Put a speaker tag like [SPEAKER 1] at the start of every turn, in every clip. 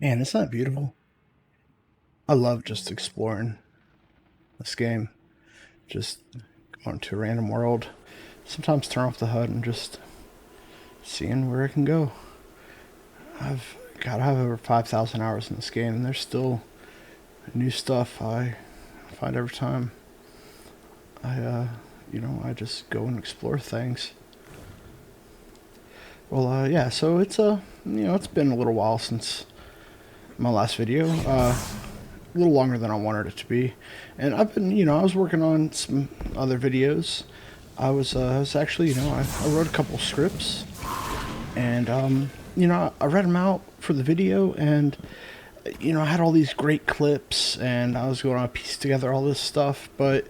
[SPEAKER 1] Man, isn't that beautiful? I love just exploring this game. Just going to a random world. Sometimes turn off the HUD and just seeing where it can go. I have over 5,000 hours in this game, and there's still new stuff I find every time I just go and explore things. Well, yeah. So it's been a little while since my last video. A little longer than I wanted it to be, and I was working on some other videos. I was actually, I wrote a couple scripts, and I read them out for the video, and I had all these great clips, and I was going to piece together all this stuff, but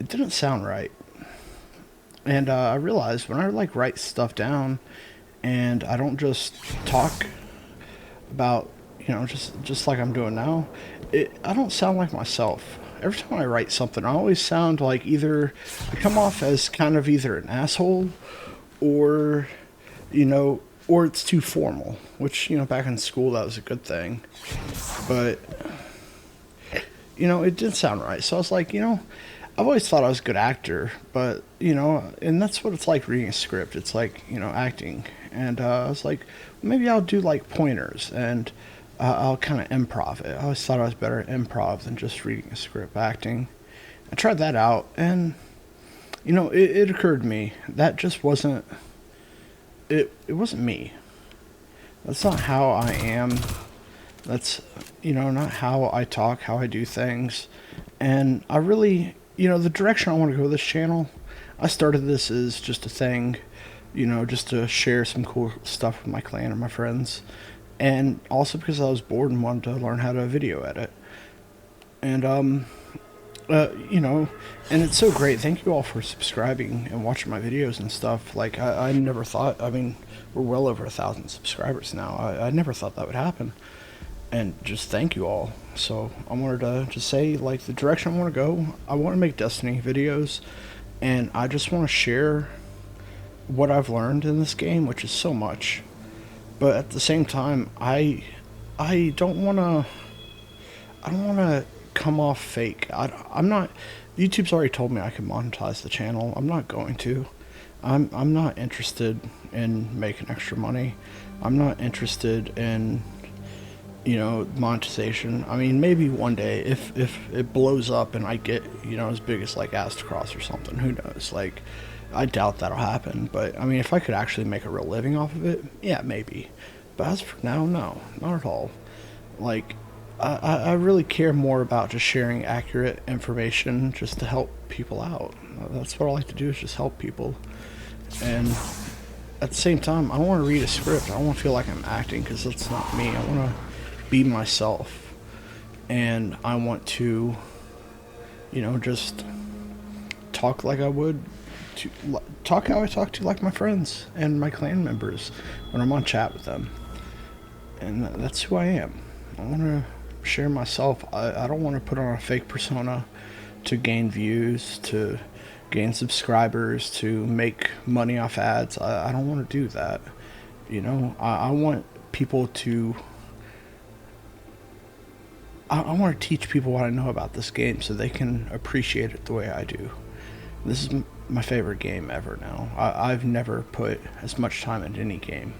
[SPEAKER 1] it didn't sound right. And I realized when I like write stuff down, and I don't just talk about just like I'm doing now, I don't sound like myself. Every time I write something, I always sound like either I come off as kind of either an asshole or or it's too formal. Which back in school that was a good thing, but it didn't sound right. So I was like, I've always thought I was a good actor, but and that's what it's like reading a script. It's like acting, and I was like, maybe I'll do like pointers, and I'll kind of improv it. I always thought I was better at improv than just reading a script, acting. I tried that out, and it occurred to me that just wasn't it. It wasn't me. That's not how I am. That's not how I talk, how I do things. And I really, the direction I want to go with this channel, I started this as just a thing, just to share some cool stuff with my clan and my friends. And also because I was bored and wanted to learn how to video edit. And, you know, and it's so great. Thank you all for subscribing and watching my videos and stuff. Like, I never thought, I mean, we're well over 1,000 subscribers now. I never thought that would happen. And just thank you all. So I wanted to just say, like, the direction I want to go, I want to make Destiny videos, and I just want to share what I've learned in this game, which is so much. But at the same time, I don't want to come off fake. I'm not. YouTube's already told me I can monetize the channel. I'm not going to. I'm not interested in making extra money. I'm not interested in monetization. I mean, maybe one day if it blows up and I get as big as like Astacross or something, who knows? Like, I doubt that'll happen. But I mean, if I could actually make a real living off of it, yeah, maybe. But as for now, no, not at all. Like, I really care more about just sharing accurate information just to help people out. That's what I like to do, is just help people. And at the same time, I don't want to read a script. I don't want to feel like I'm acting, because that's not me. I want to be myself. And I want to, just talk like I would, to talk how I talk to like my friends and my clan members when I'm on chat with them. And that's who I am. I want to share myself. I don't want to put on a fake persona to gain views, to gain subscribers, to make money off ads. I don't want to do that. I want people to. I want to teach people what I know about this game so they can appreciate it the way I do. This is my favorite game ever now. I've never put as much time into any game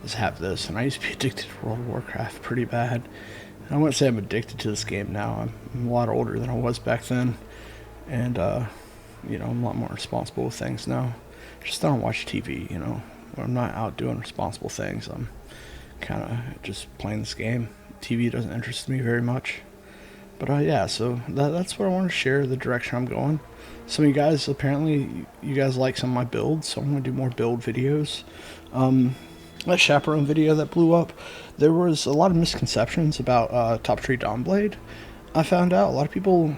[SPEAKER 1] as have this, and I used to be addicted to World of Warcraft pretty bad. I wouldn't say I'm addicted to this game now. I'm a lot older than I was back then, and I'm a lot more responsible with things now. Just don't watch TV. When I'm not out doing responsible things, I'm kind of just playing this game. TV doesn't interest me very much. But yeah, so that's what I want to share, the direction I'm going. Some of you guys, apparently, you guys like some of my builds, so I'm going to do more build videos. That Chaperone video that blew up, there was a lot of misconceptions about Top Tree Dawnblade. I found out a lot of people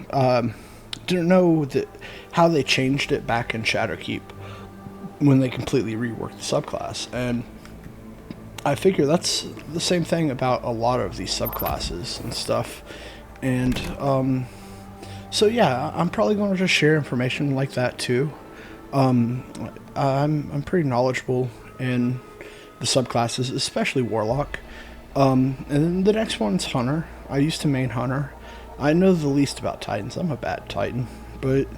[SPEAKER 1] didn't know that how they changed it back in Shadowkeep when they completely reworked the subclass. And I figure that's the same thing about a lot of these subclasses and stuff. And so yeah, I'm probably going to just share information like that too. I'm pretty knowledgeable in the subclasses, especially Warlock. And then the next one's Hunter. I used to main Hunter. I know the least about Titans. I'm a bad Titan, but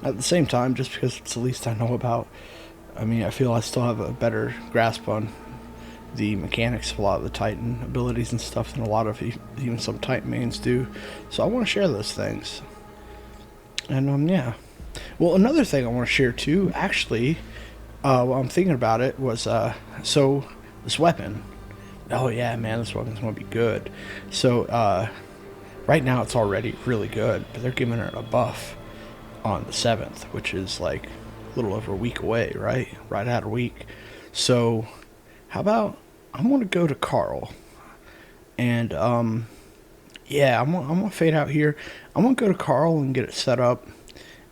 [SPEAKER 1] at the same time, just because it's the least I know about, I mean, I feel I still have a better grasp on the mechanics of a lot of the Titan abilities and stuff than a lot of even some Titan mains do. So I want to share those things. And yeah. Well, another thing I want to share too, actually, while I'm thinking about it, was so this weapon. Oh yeah, man, this weapon's gonna be good. So right now it's already really good, but they're giving it a buff on the 7th, which is like a little over a week away, right? Right at a week. So how about I'm gonna go to Carl and yeah, I'm gonna fade out here. I'm gonna go to Carl and get it set up,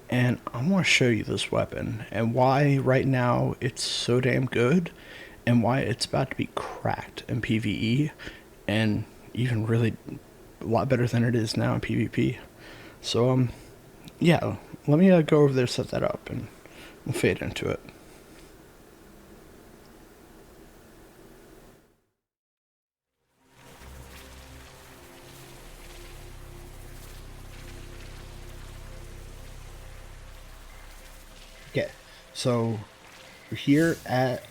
[SPEAKER 1] and I'm gonna show you this weapon and why right now it's so damn good, and why it's about to be cracked in PvE, and even really a lot better than it is now in PvP. So yeah, let me go over there, set that up, and we'll fade into it. Okay, so we're here at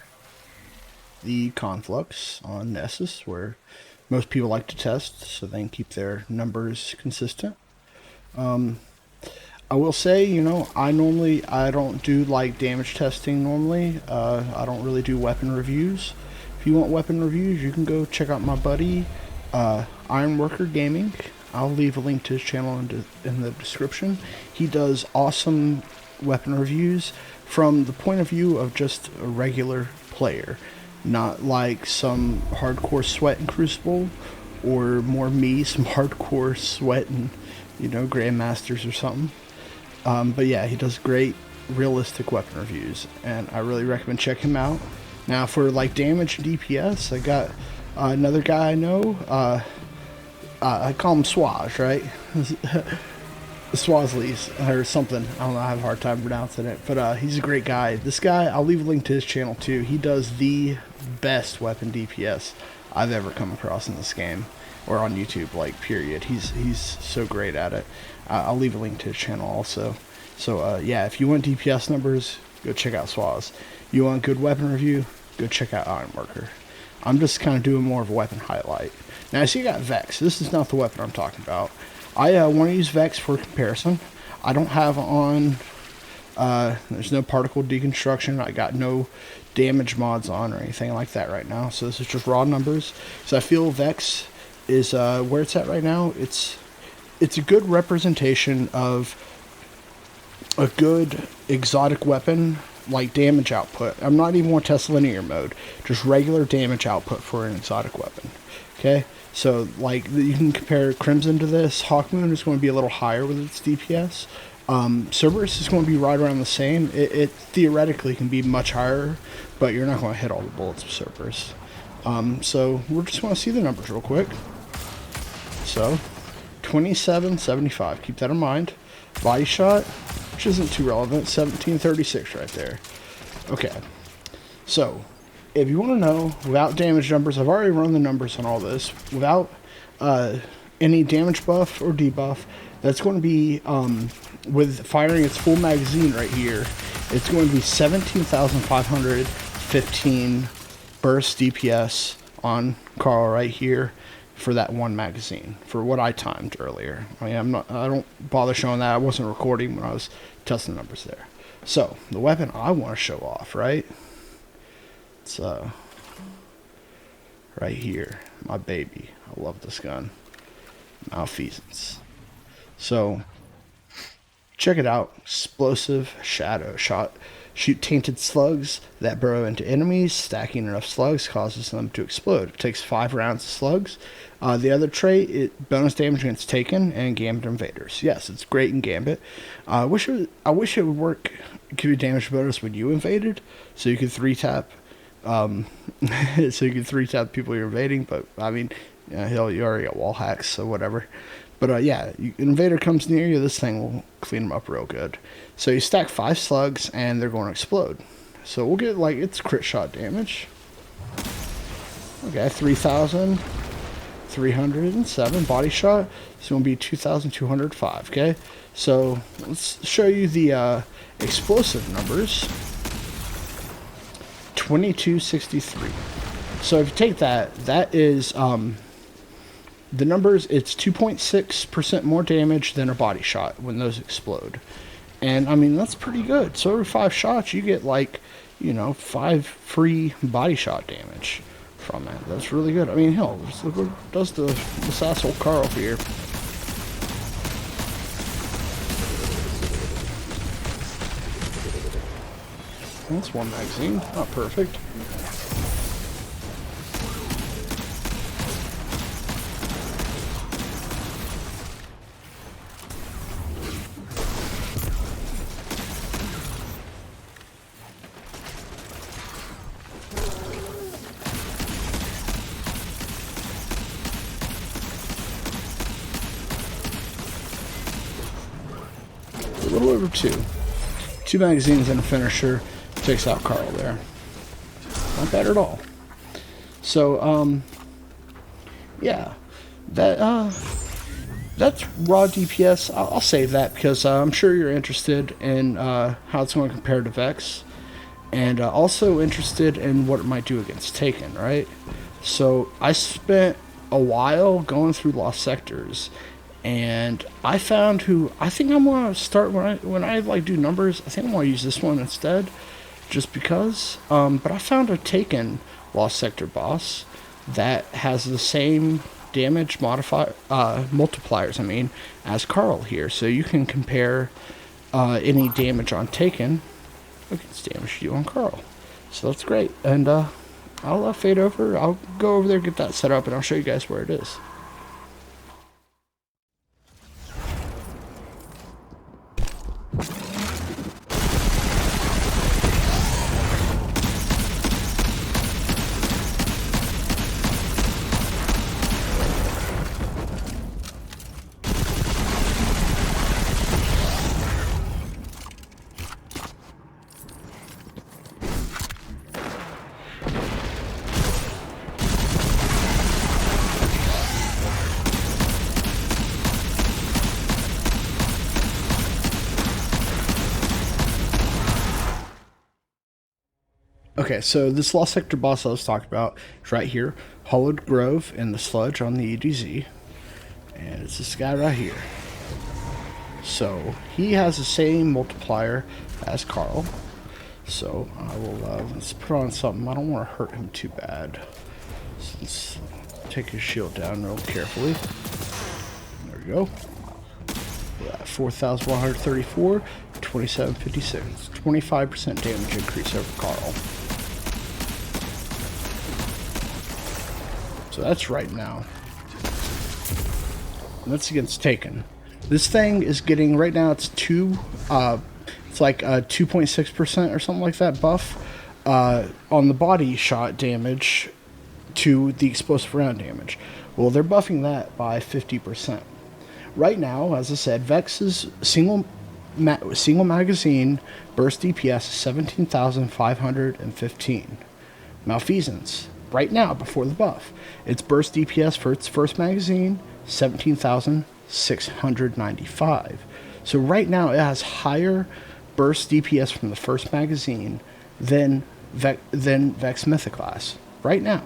[SPEAKER 1] the Conflux on Nessus, where most people like to test so they can keep their numbers consistent. I will say, I don't do like damage testing normally. I don't really do weapon reviews. If you want weapon reviews, you can go check out my buddy Ironworker Gaming. I'll leave a link to his channel in the description. He does awesome weapon reviews from the point of view of just a regular player, not like some hardcore sweat and Crucible, or more me, some hardcore sweat and Grandmasters or something. But yeah, he does great realistic weapon reviews, and I really recommend checking him out. Now for like damage and DPS, I got another guy I know. I call him Swaz, right? Swazleys or something. I don't know. I have a hard time pronouncing it, but he's a great guy. This guy, I'll leave a link to his channel too. He does the best weapon DPS I've ever come across in this game, or on YouTube, like period. He's so great at it. I'll leave a link to his channel also. So yeah, if you want DPS numbers, go check out Swaz. You want good weapon review, go check out Ironworker. I'm just kind of doing more of a weapon highlight. Now I see you got Vex. This is not the weapon I'm talking about. I want to use Vex for comparison. I don't have on, there's no particle deconstruction. I got no damage mods on or anything like that right now. So this is just raw numbers. So I feel Vex is where it's at right now. It's a good representation of a good exotic weapon, like damage output. I'm not even going to test linear mode, just regular damage output for an exotic weapon. Okay, so like you can compare Crimson to this. Hawkmoon is going to be a little higher with its DPS. Cerberus is going to be right around the same. It theoretically can be much higher, but you're not going to hit all the bullets with Cerberus. So we're just going to see the numbers real quick. So 2775, keep that in mind. Body shot, which isn't too relevant, 1736 right there. Okay, so if you want to know without damage numbers, I've already run the numbers on all this. Without any damage buff or debuff, that's going to be, with firing its full magazine right here, it's going to be 17,515 burst DPS on Carl right here for that one magazine, for what I timed earlier. I mean, I don't bother showing that. I wasn't recording when I was testing the numbers there. So the weapon I want to show off, right? It's right here, my baby. I love this gun, Malfeasance. So check it out. Explosive shadow shot. Shoot tainted slugs that burrow into enemies. Stacking enough slugs causes them to explode. It takes 5 rounds of slugs. The other trait, it bonus damage against Taken and Gambit invaders. Yes, it's great in Gambit. I wish it would work, give you damage bonus when you invaded, so you could 3-tap. So you can 3-tap people you're invading. But I mean, hell, you already got wall hacks, so whatever. But yeah, an invader comes near you, this thing will clean them up real good. So you stack 5 slugs, and they're going to explode. So we'll get, like, it's crit shot damage. Okay, 3,000. 307. Body shot is going to be 2,205. Okay, so let's show you the explosive numbers. 2263. So if you take that, that is the numbers. It's 2.6% more damage than a body shot when those explode, and I mean that's pretty good. So every 5 shots, you get like, you know, 5 free body shot damage from it. That's really good. I mean, hell, look what does this asshole Carl here. That's one magazine. Not perfect. A little over 2. 2 magazines and a finisher takes out Carl there. Not bad at all. So, yeah, that's raw DPS. I'll save that because I'm sure you're interested in how it's going to compare to Vex, and also interested in what it might do against Taken, right? So I spent a while going through Lost Sectors, and I found who I think I'm going to start when I like do numbers. I think I'm going to use this one instead, just because. But I found a Taken Lost Sector boss that has the same damage multipliers, I mean, as Carl here. So you can compare any damage on Taken against damage you on Carl. So that's great. And I'll fade over. I'll go over there, get that set up, and I'll show you guys where it is. Okay, so this Lost Sector boss I was talking about is right here. Hollowed Grove in the sludge on the EDZ. And it's this guy right here. So, he has the same multiplier as Carl. So, I will, let's put on something. I don't want to hurt him too bad. So let's take his shield down real carefully. There we go. 4,134, 2756. 25% damage increase over Carl. So that's right now. And that's against Taken. This thing is getting, right now it's it's like a 2.6% or something like that buff on the body shot damage to the explosive round damage. Well, they're buffing that by 50%. Right now, as I said, Vex's single magazine burst DPS is 17,515. Malfeasance, right now, before the buff, its burst DPS for its first magazine, 17,695. So right now, it has higher burst DPS from the first magazine than Vex Mythoclass. Right now.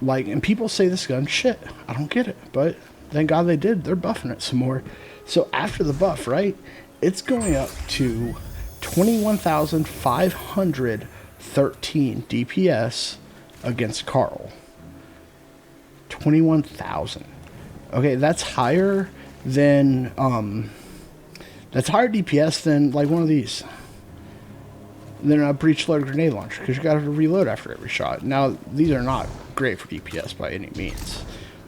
[SPEAKER 1] Like, and people say this gun shit. I don't get it, but thank God they did. They're buffing it some more. So after the buff, right, it's going up to 21,513 DPS against Carl. 21,000. Okay, that's higher than that's higher DPS than like one of these. Than a breach loaded grenade launcher, because you got to reload after every shot. Now, these are not great for DPS by any means.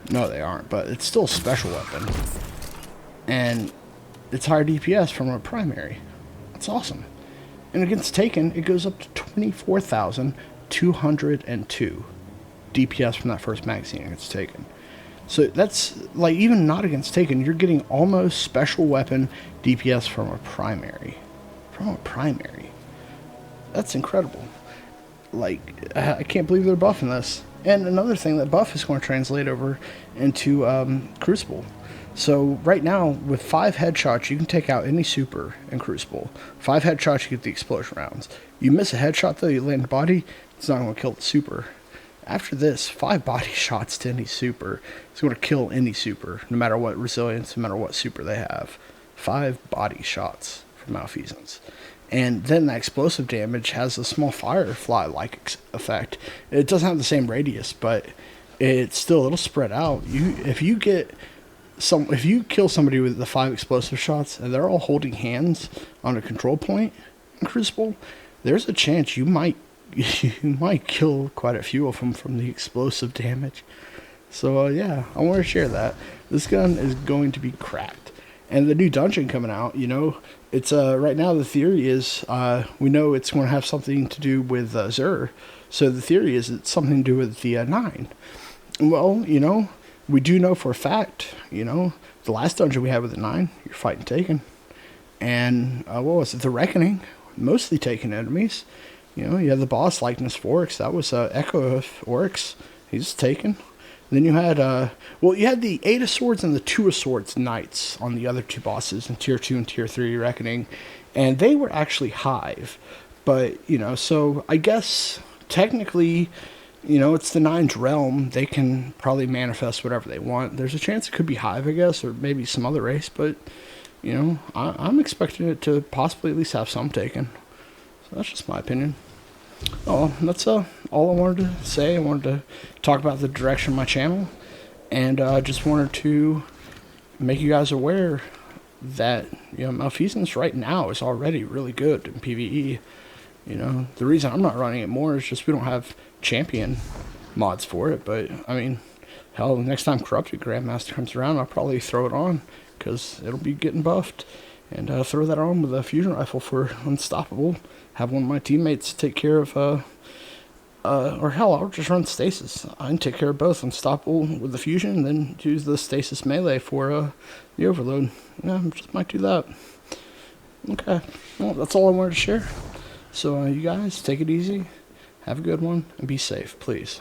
[SPEAKER 1] No, they aren't, but it's still a special weapon. And it's higher DPS from a primary. That's awesome. And against Taken, it goes up to 24,202 DPS from that first magazine against Taken. So that's, like, even not against Taken, you're getting almost special weapon DPS from a primary. From a primary. That's incredible. Like, I can't believe they're buffing this. And another thing, that buff is going to translate over into Crucible. So right now, with 5 headshots, you can take out any super in Crucible. 5 headshots, you get the explosion rounds. You miss a headshot though, you land a body, it's not going to kill the super. After this, 5 body shots to any super is going to kill any super, no matter what resilience, no matter what super they have. 5 body shots from Malfeasance. And then that explosive damage has a small firefly-like effect. It doesn't have the same radius, but it'll spread out. If you kill somebody with the 5 explosive shots and they're all holding hands on a control point in Crucible, there's a chance you might kill quite a few of them from the explosive damage. So yeah, I want to share that. This gun is going to be cracked. And the new dungeon coming out, it's right now the theory is we know it's going to have something to do with Xur. So the theory is it's something to do with the 9. Well, we do know for a fact, the last dungeon we had with the 9, you're fighting Taken. And what was it? The Reckoning, mostly Taken enemies. You had the boss likeness for Oryx. That was Echo of Oryx. He's Taken. Then you had you had the 8 of Swords and the 2 of Swords Knights on the other 2 bosses in Tier 2 and Tier 3 Reckoning. And they were actually Hive. But, so I guess technically, it's the 9's realm. They can probably manifest whatever they want. There's a chance it could be Hive, I guess, or maybe some other race. But, I'm expecting it to possibly at least have some Taken. So that's just my opinion. Oh, that's all I wanted to say. I wanted to talk about the direction of my channel, and I just wanted to make you guys aware that Malfeasance right now is already really good in PvE. The reason I'm not running it more is just we don't have champion mods for it. But I mean, hell, next time Corrupted Grandmaster comes around, I'll probably throw it on because it'll be getting buffed, and throw that on with a fusion rifle for Unstoppable. Have one of my teammates take care of, or hell, I'll just run Stasis. I can take care of both Unstoppable with the Fusion, and then use the Stasis melee for the Overload. Yeah, I just might do that. Okay, well, that's all I wanted to share. So you guys, take it easy, have a good one, and be safe, please.